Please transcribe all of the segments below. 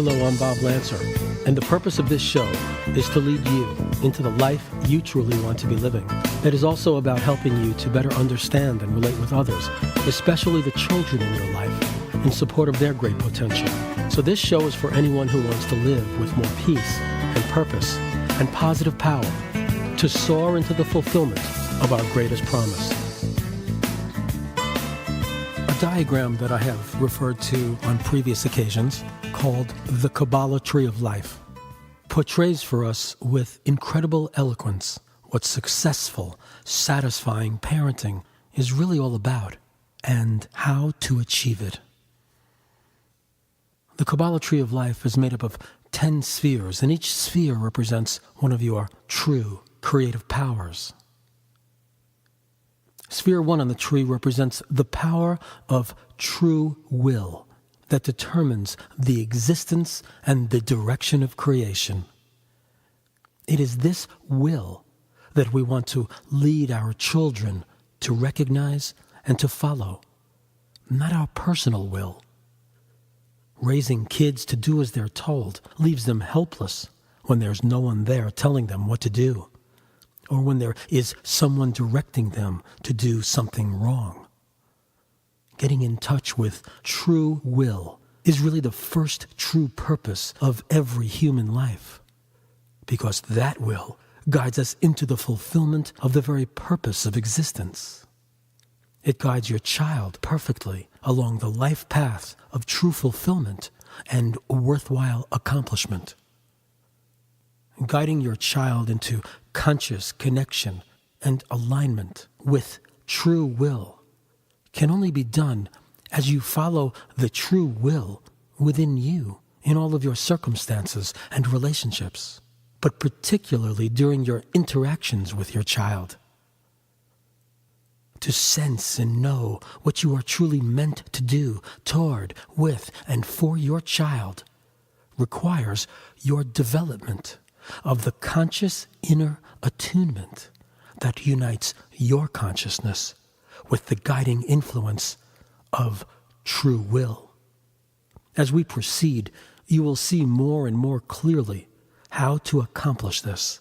Hello, I'm Bob Lancer, and the purpose of this show is to lead you into the life you truly want to be living. It is also about helping you to better understand and relate with others, especially the children in your life, in support of their great potential. So this show is for anyone who wants to live with more peace and purpose and positive power to soar into the fulfillment of our greatest promise. A diagram that I have referred to on previous occasions, called the Kabbalah tree of life, portrays for us with incredible eloquence what successful, satisfying parenting is really all about and how to achieve it. The Kabbalah tree of life is made up of 10 spheres, and each sphere represents one of your true creative powers. Sphere 1 on the tree represents the power of true will that determines the existence and the direction of creation. It is this will that we want to lead our children to recognize and to follow, not our personal will. Raising kids to do as they're told leaves them helpless when there's no one there telling them what to do, or when there is someone directing them to do something wrong. Getting in touch with true will is really the first true purpose of every human life, because that will guides us into the fulfillment of the very purpose of existence. It guides your child perfectly along the life path of true fulfillment and worthwhile accomplishment. Guiding your child into conscious connection and alignment with true will can only be done as you follow the true will within you in all of your circumstances and relationships, but particularly during your interactions with your child. To sense and know what you are truly meant to do toward, with, and for your child requires your development of the conscious inner attunement that unites your consciousness with the guiding influence of true will. As we proceed, you will see more and more clearly how to accomplish this.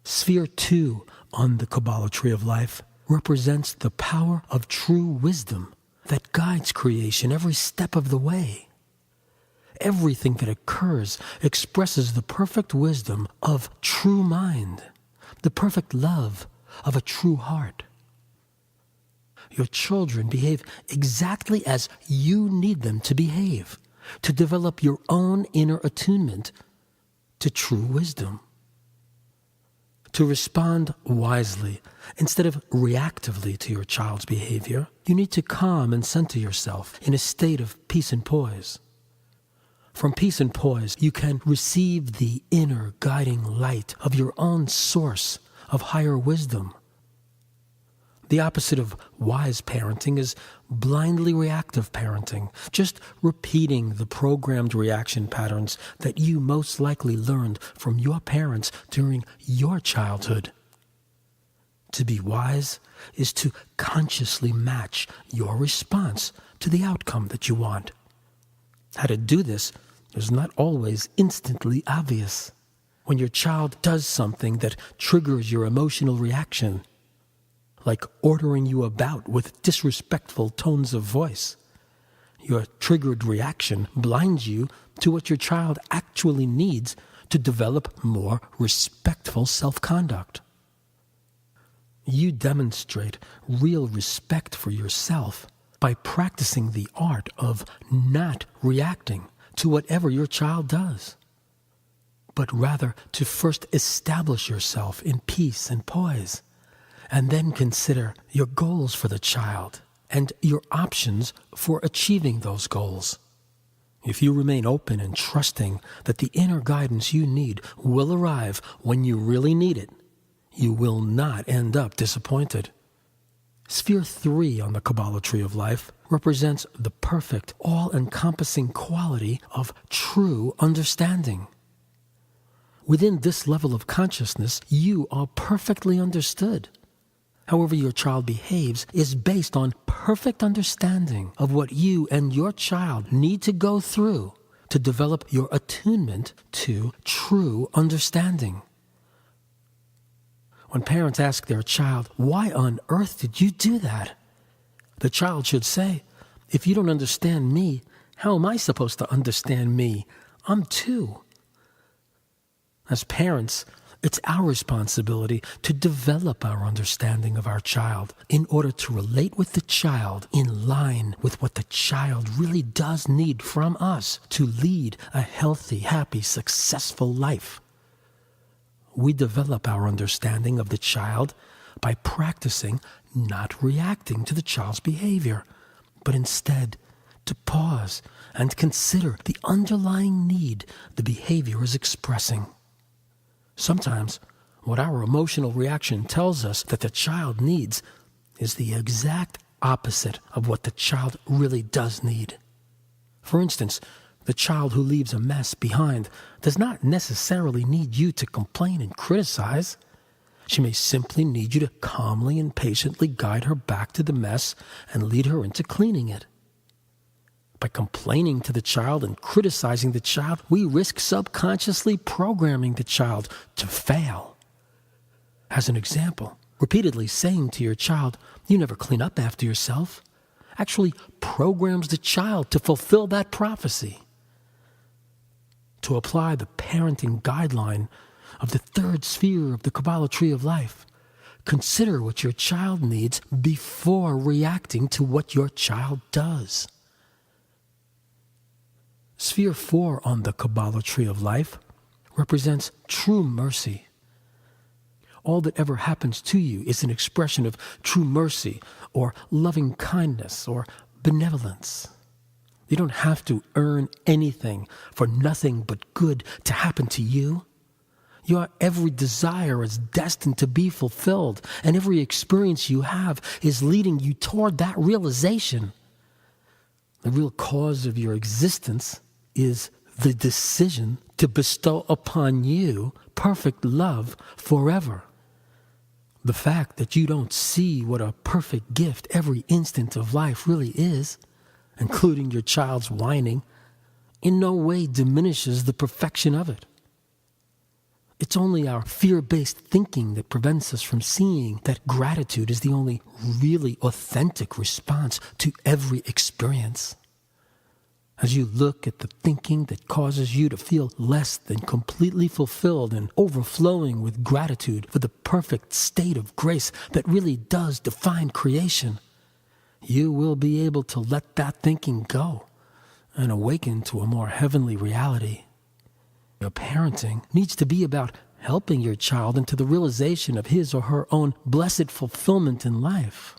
Sphere 2 on the Kabbalah tree of life represents the power of true wisdom that guides creation every step of the way. Everything that occurs expresses the perfect wisdom of true mind, the perfect love of a true heart. Your children behave exactly as you need them to behave, to develop your own inner attunement to true wisdom. To respond wisely, instead of reactively to your child's behavior, you need to calm and center yourself in a state of peace and poise. From peace and poise, you can receive the inner guiding light of your own source of higher wisdom. The opposite of wise parenting is blindly reactive parenting, just repeating the programmed reaction patterns that you most likely learned from your parents during your childhood. To be wise is to consciously match your response to the outcome that you want. How to do this is not always instantly obvious. When your child does something that triggers your emotional reaction, like ordering you about with disrespectful tones of voice, your triggered reaction blinds you to what your child actually needs to develop more respectful self-conduct. You demonstrate real respect for yourself by practicing the art of not reacting to whatever your child does, but rather to first establish yourself in peace and poise, and then consider your goals for the child and your options for achieving those goals. If you remain open and trusting that the inner guidance you need will arrive when you really need it, you will not end up disappointed. Sphere 3 on the Kabbalah tree of life represents the perfect, all-encompassing quality of true understanding. Within this level of consciousness, you are perfectly understood. However your child behaves is based on perfect understanding of what you and your child need to go through to develop your attunement to true understanding. When parents ask their child, "Why on earth did you do that?" the child should say, "If you don't understand me, how am I supposed to understand me? I'm two." As parents, it's our responsibility to develop our understanding of our child in order to relate with the child in line with what the child really does need from us to lead a healthy, happy, successful life. We develop our understanding of the child by practicing not reacting to the child's behavior, but instead to pause and consider the underlying need the behavior is expressing. Sometimes, what our emotional reaction tells us that the child needs is the exact opposite of what the child really does need. For instance, the child who leaves a mess behind does not necessarily need you to complain and criticize. She may simply need you to calmly and patiently guide her back to the mess and lead her into cleaning it. By complaining to the child and criticizing the child, we risk subconsciously programming the child to fail. As an example, repeatedly saying to your child, "You never clean up after yourself," actually programs the child to fulfill that prophecy. To apply the parenting guideline of the third sphere of the Kabbalah tree of life, consider what your child needs before reacting to what your child does. Sphere 4 on the Kabbalah tree of life represents true mercy. All that ever happens to you is an expression of true mercy or loving kindness or benevolence. You don't have to earn anything for nothing but good to happen to you. Your every desire is destined to be fulfilled, and every experience you have is leading you toward that realization. The real cause of your existence is the decision to bestow upon you perfect love forever. The fact that you don't see what a perfect gift every instant of life really is, including your child's whining, in no way diminishes the perfection of it. It's only our fear-based thinking that prevents us from seeing that gratitude is the only really authentic response to every experience. As you look at the thinking that causes you to feel less than completely fulfilled and overflowing with gratitude for the perfect state of grace that really does define creation, you will be able to let that thinking go and awaken to a more heavenly reality. Your parenting needs to be about helping your child into the realization of his or her own blessed fulfillment in life.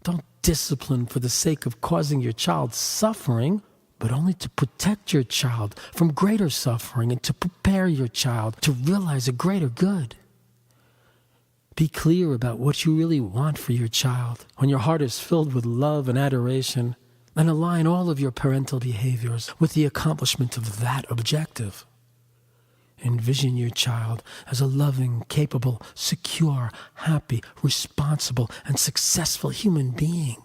Don't discipline for the sake of causing your child suffering, but only to protect your child from greater suffering and to prepare your child to realize a greater good. Be clear about what you really want for your child when your heart is filled with love and adoration, and align all of your parental behaviors with the accomplishment of that objective. Envision your child as a loving, capable, secure, happy, responsible, and successful human being,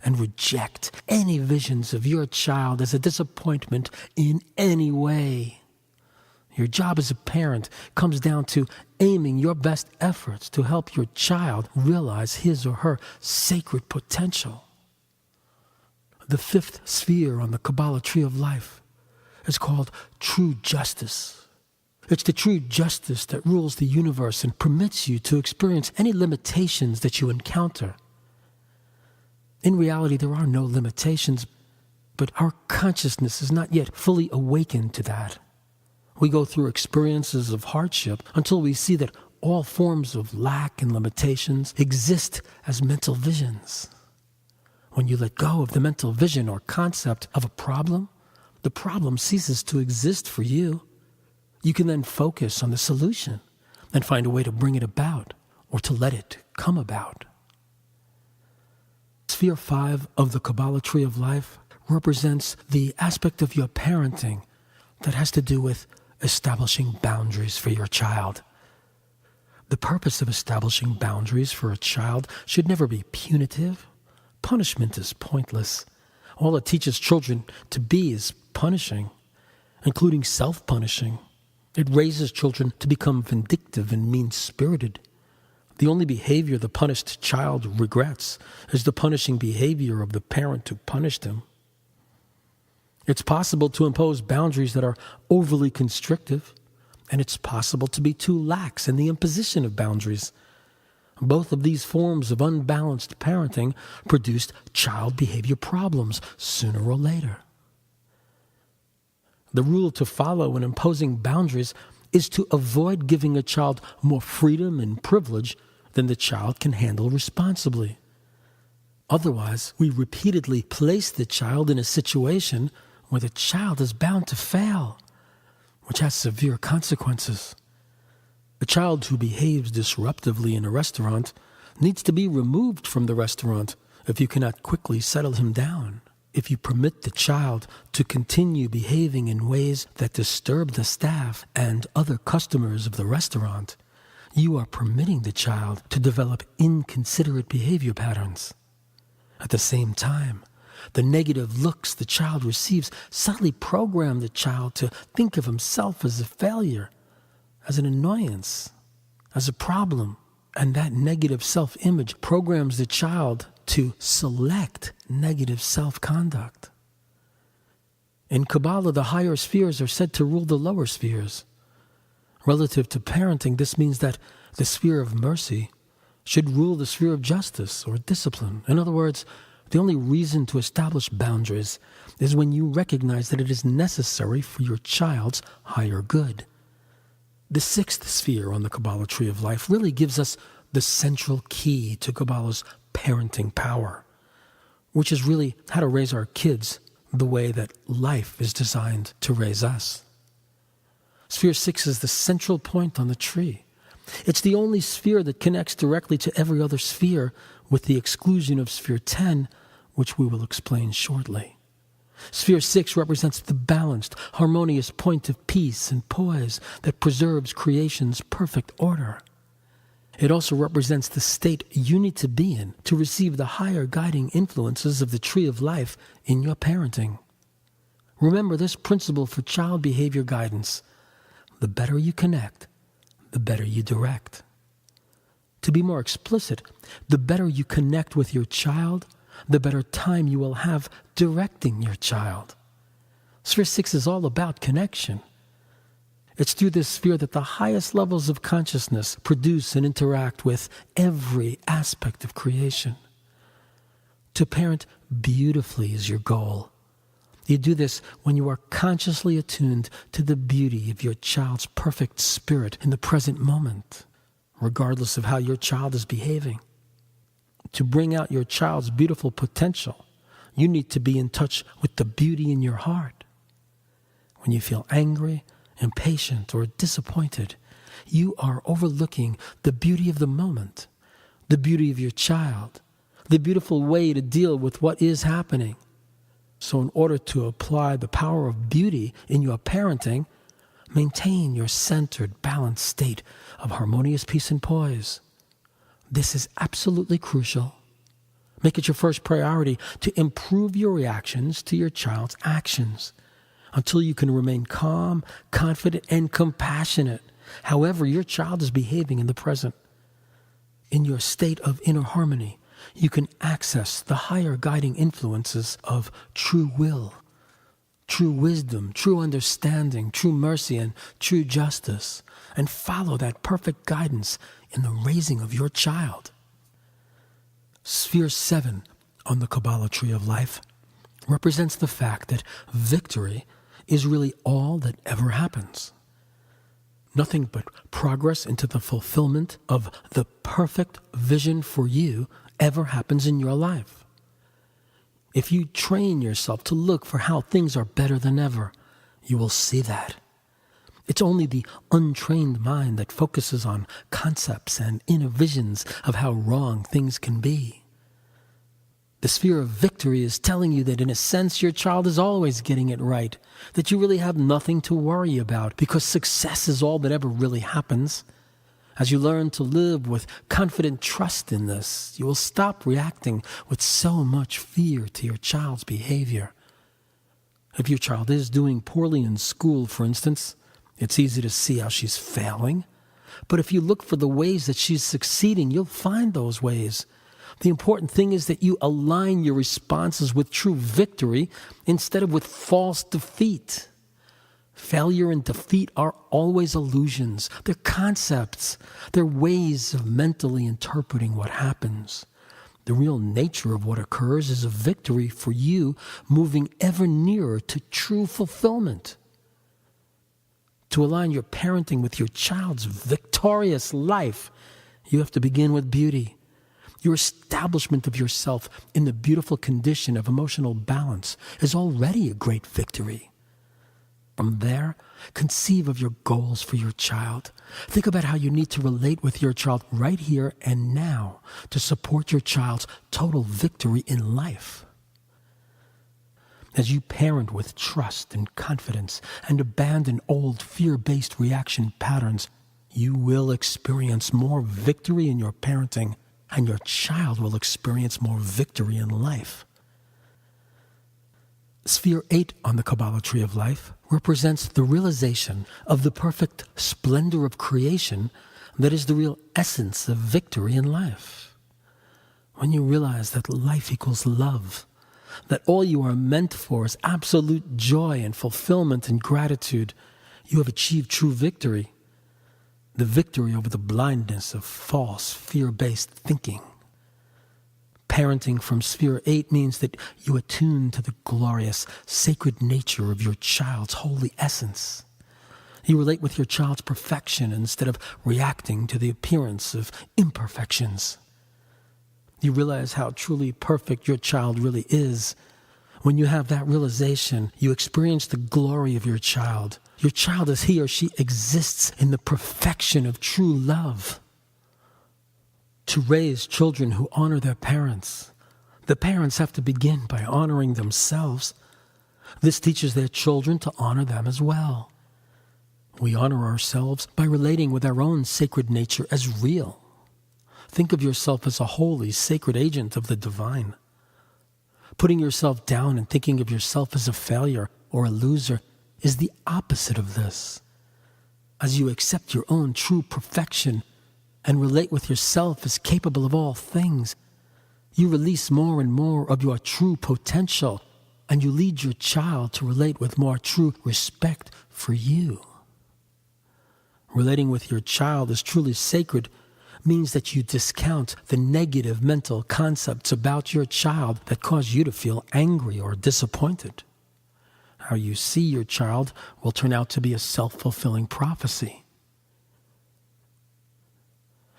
and reject any visions of your child as a disappointment in any way. Your job as a parent comes down to aiming your best efforts to help your child realize his or her sacred potential. The fifth sphere on the Kabbalah tree of life is called true justice. It's the true justice that rules the universe and permits you to experience any limitations that you encounter. In reality, there are no limitations, but our consciousness is not yet fully awakened to that. We go through experiences of hardship until we see that all forms of lack and limitations exist as mental visions. When you let go of the mental vision or concept of a problem, the problem ceases to exist for you. You can then focus on the solution and find a way to bring it about or to let it come about. Sphere 5 of the Kabbalah tree of life represents the aspect of your parenting that has to do with establishing boundaries for your child. The purpose of establishing boundaries for a child should never be punitive. Punishment is pointless. All it teaches children to be is punishing. including self-punishing. It raises children to become vindictive and mean-spirited. The only behavior the punished child regrets is the punishing behavior of the parent who punished him. It's possible to impose boundaries that are overly constrictive, and it's possible to be too lax in the imposition of boundaries. Both of these forms of unbalanced parenting produced child behavior problems sooner or later. The rule to follow in imposing boundaries is to avoid giving a child more freedom and privilege than the child can handle responsibly. Otherwise, we repeatedly place the child in a situation where the child is bound to fail, which has severe consequences. A child who behaves disruptively in a restaurant needs to be removed from the restaurant if you cannot quickly settle him down. If you permit the child to continue behaving in ways that disturb the staff and other customers of the restaurant, you are permitting the child to develop inconsiderate behavior patterns. At the same time, the negative looks the child receives subtly program the child to think of himself as a failure, as an annoyance, as a problem. And that negative self-image programs the child to select negative self-conduct. In Kabbalah, the higher spheres are said to rule the lower spheres. Relative to parenting, this means that the sphere of mercy should rule the sphere of justice or discipline. In other words, the only reason to establish boundaries is when you recognize that it is necessary for your child's higher good. The sixth sphere on the Kabbalah tree of life really gives us the central key to Kabbalah's parenting power, which is really how to raise our kids the way that life is designed to raise us. Sphere 6 is the central point on the tree. It's the only sphere that connects directly to every other sphere, with the exclusion of Sphere 10, which we will explain shortly. Sphere 6 represents the balanced, harmonious point of peace and poise that preserves creation's perfect order. It also represents the state you need to be in to receive the higher guiding influences of the tree of life in your parenting. Remember this principle for child behavior guidance: the better you connect, the better you direct. To be more explicit, the better you connect with your child, the better time you will have directing your child. Sphere 6 is all about connection. It's through this sphere that the highest levels of consciousness produce and interact with every aspect of creation. To parent beautifully is your goal. You do this when you are consciously attuned to the beauty of your child's perfect spirit in the present moment, regardless of how your child is behaving. To bring out your child's beautiful potential, you need to be in touch with the beauty in your heart. When you feel angry, impatient, or disappointed, you are overlooking the beauty of the moment, the beauty of your child, the beautiful way to deal with what is happening. So in order to apply the power of beauty in your parenting, maintain your centered, balanced state of harmonious peace and poise. This is absolutely crucial. Make it your first priority to improve your reactions to your child's actions until you can remain calm, confident, and compassionate, however your child is behaving in the present. In your state of inner harmony, you can access the higher guiding influences of true will, true wisdom, true understanding, true mercy, and true justice, and follow that perfect guidance in the raising of your child. Sphere 7 on the Kabbalah tree of life represents the fact that victory is really all that ever happens. Nothing but progress into the fulfillment of the perfect vision for you ever happens in your life. If you train yourself to look for how things are better than ever, you will see that. It's only the untrained mind that focuses on concepts and inner visions of how wrong things can be. The sphere of victory is telling you that in a sense your child is always getting it right, that you really have nothing to worry about because success is all that ever really happens. As you learn to live with confident trust in this, you will stop reacting with so much fear to your child's behavior. If your child is doing poorly in school, for instance, it's easy to see how she's failing. But if you look for the ways that she's succeeding, you'll find those ways. The important thing is that you align your responses with true victory instead of with false defeat. Failure and defeat are always illusions. They're concepts. They're ways of mentally interpreting what happens. The real nature of what occurs is a victory for you, moving ever nearer to true fulfillment. To align your parenting with your child's victorious life, you have to begin with beauty. Your establishment of yourself in the beautiful condition of emotional balance is already a great victory. From there, conceive of your goals for your child. Think about how you need to relate with your child right here and now to support your child's total victory in life. As you parent with trust and confidence and abandon old fear-based reaction patterns, you will experience more victory in your parenting, and your child will experience more victory in life. Sphere 8 on the Kabbalah Tree of Life represents the realization of the perfect splendor of creation that is the real essence of victory in life. When you realize that life equals love, that all you are meant for is absolute joy and fulfillment and gratitude, you have achieved true victory. The victory over the blindness of false, fear-based thinking. Parenting from Sphere 8 means that you attune to the glorious, sacred nature of your child's holy essence. You relate with your child's perfection instead of reacting to the appearance of imperfections. You realize how truly perfect your child really is. When you have that realization, you experience the glory of your child. Your child as he or she exists in the perfection of true love. To raise children who honor their parents, the parents have to begin by honoring themselves. This teaches their children to honor them as well. We honor ourselves by relating with our own sacred nature as real. Think of yourself as a holy, sacred agent of the divine. Putting yourself down and thinking of yourself as a failure or a loser is the opposite of this. As you accept your own true perfection and relate with yourself as capable of all things, you release more and more of your true potential, and you lead your child to relate with more true respect for you. Relating with your child as truly sacred means that you discount the negative mental concepts about your child that cause you to feel angry or disappointed. How you see your child will turn out to be a self-fulfilling prophecy.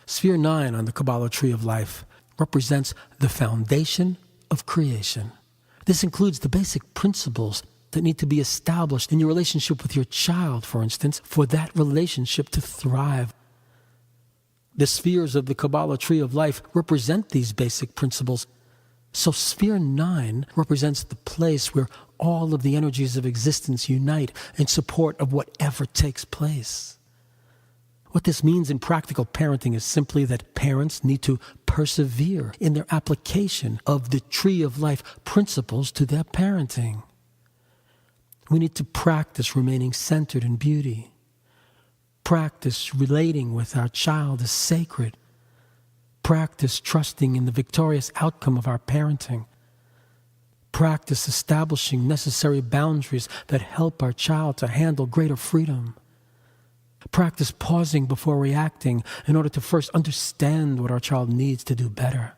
Sphere 9 on the Kabbalah Tree of Life represents the foundation of creation. This includes the basic principles that need to be established in your relationship with your child, for instance, for that relationship to thrive. The spheres of the Kabbalah Tree of Life represent these basic principles. So Sphere 9 represents the place where all of the energies of existence unite in support of whatever takes place. What this means in practical parenting is simply that parents need to persevere in their application of the Tree of Life principles to their parenting. We need to practice remaining centered in beauty. Practice relating with our child as sacred. Practice trusting in the victorious outcome of our parenting. Practice establishing necessary boundaries that help our child to handle greater freedom. Practice pausing before reacting in order to first understand what our child needs to do better.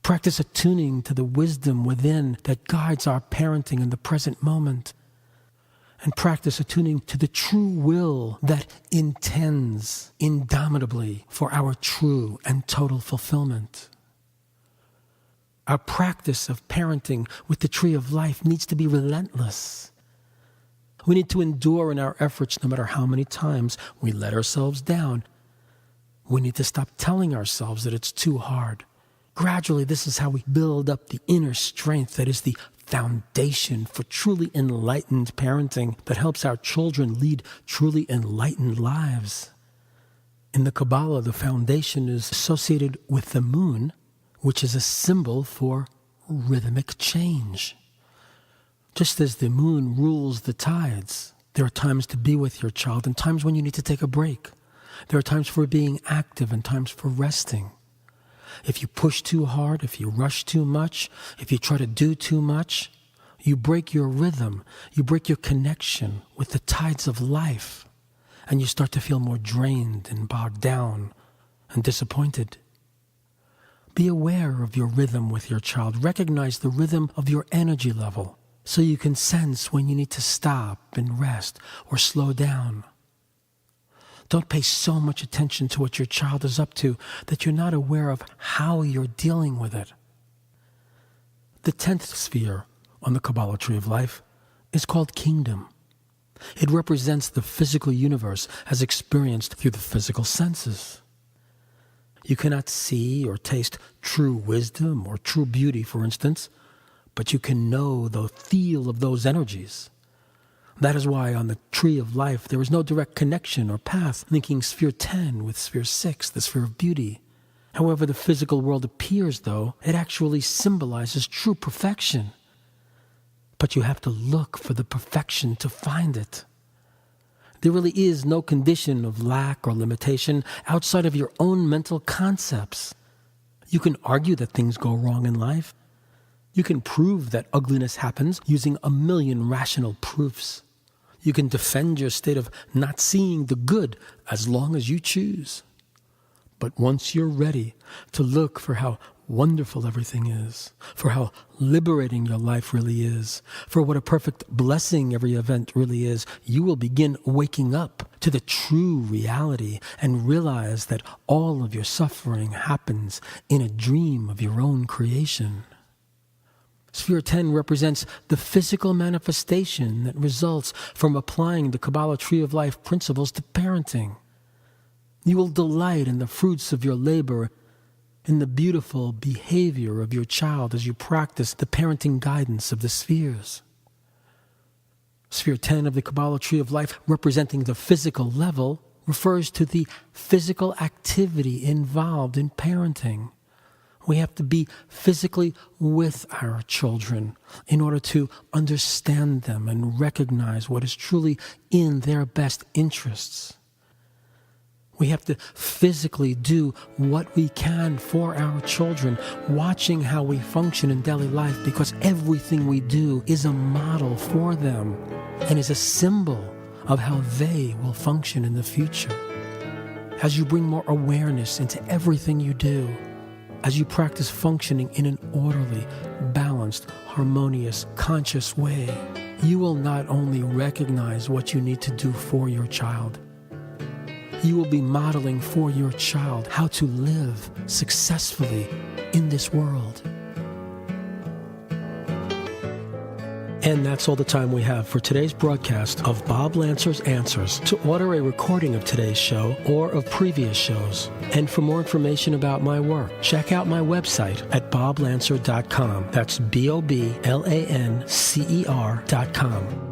Practice attuning to the wisdom within that guides our parenting in the present moment. And practice attuning to the true will that intends indomitably for our true and total fulfillment. Our practice of parenting with the Tree of Life needs to be relentless. We need to endure in our efforts no matter how many times we let ourselves down. We need to stop telling ourselves that it's too hard. Gradually, this is how we build up the inner strength that is the foundation for truly enlightened parenting that helps our children lead truly enlightened lives. In the Kabbalah, the foundation is associated with the moon, which is a symbol for rhythmic change. Just as the moon rules the tides, there are times to be with your child and times when you need to take a break. There are times for being active and times for resting. If you push too hard, if you rush too much, if you try to do too much, you break your rhythm, you break your connection with the tides of life, and you start to feel more drained and bogged down and disappointed. Be aware of your rhythm with your child. Recognize the rhythm of your energy level so you can sense when you need to stop and rest or slow down. Don't pay so much attention to what your child is up to that you're not aware of how you're dealing with it. The 10th sphere on the Kabbalah tree of life is called kingdom. It represents the physical universe as experienced through the physical senses. You cannot see or taste true wisdom or true beauty, for instance, but you can know the feel of those energies. That is why on the tree of life there is no direct connection or path linking sphere 10 with sphere 6, the sphere of beauty. However the physical world appears, though, it actually symbolizes true perfection. But you have to look for the perfection to find it. There really is no condition of lack or limitation outside of your own mental concepts. You can argue that things go wrong in life. You can prove that ugliness happens using 1,000,000 rational proofs. You can defend your state of not seeing the good as long as you choose. But once you're ready to look for how wonderful everything is, for how liberating your life really is, for what a perfect blessing every event really is, you will begin waking up to the true reality and realize that all of your suffering happens in a dream of your own creation. Sphere 10 represents the physical manifestation that results from applying the Kabbalah tree of life principles to parenting. You will delight in the fruits of your labor, in the beautiful behavior of your child as you practice the parenting guidance of the spheres. Sphere 10 of the Kabbalah tree of life, representing the physical level, refers to the physical activity involved in parenting. We have to be physically with our children in order to understand them and recognize what is truly in their best interests. We have to physically do what we can for our children, watching how we function in daily life, because everything we do is a model for them and is a symbol of how they will function in the future. As you bring more awareness into everything you do, as you practice functioning in an orderly, balanced, harmonious, conscious way, you will not only recognize what you need to do for your child, you will be modeling for your child how to live successfully in this world. And that's all the time we have for today's broadcast of Bob Lancer's Answers. To order a recording of today's show or of previous shows, and for more information about my work, check out my website at boblancer.com. That's BOBLANCER.com.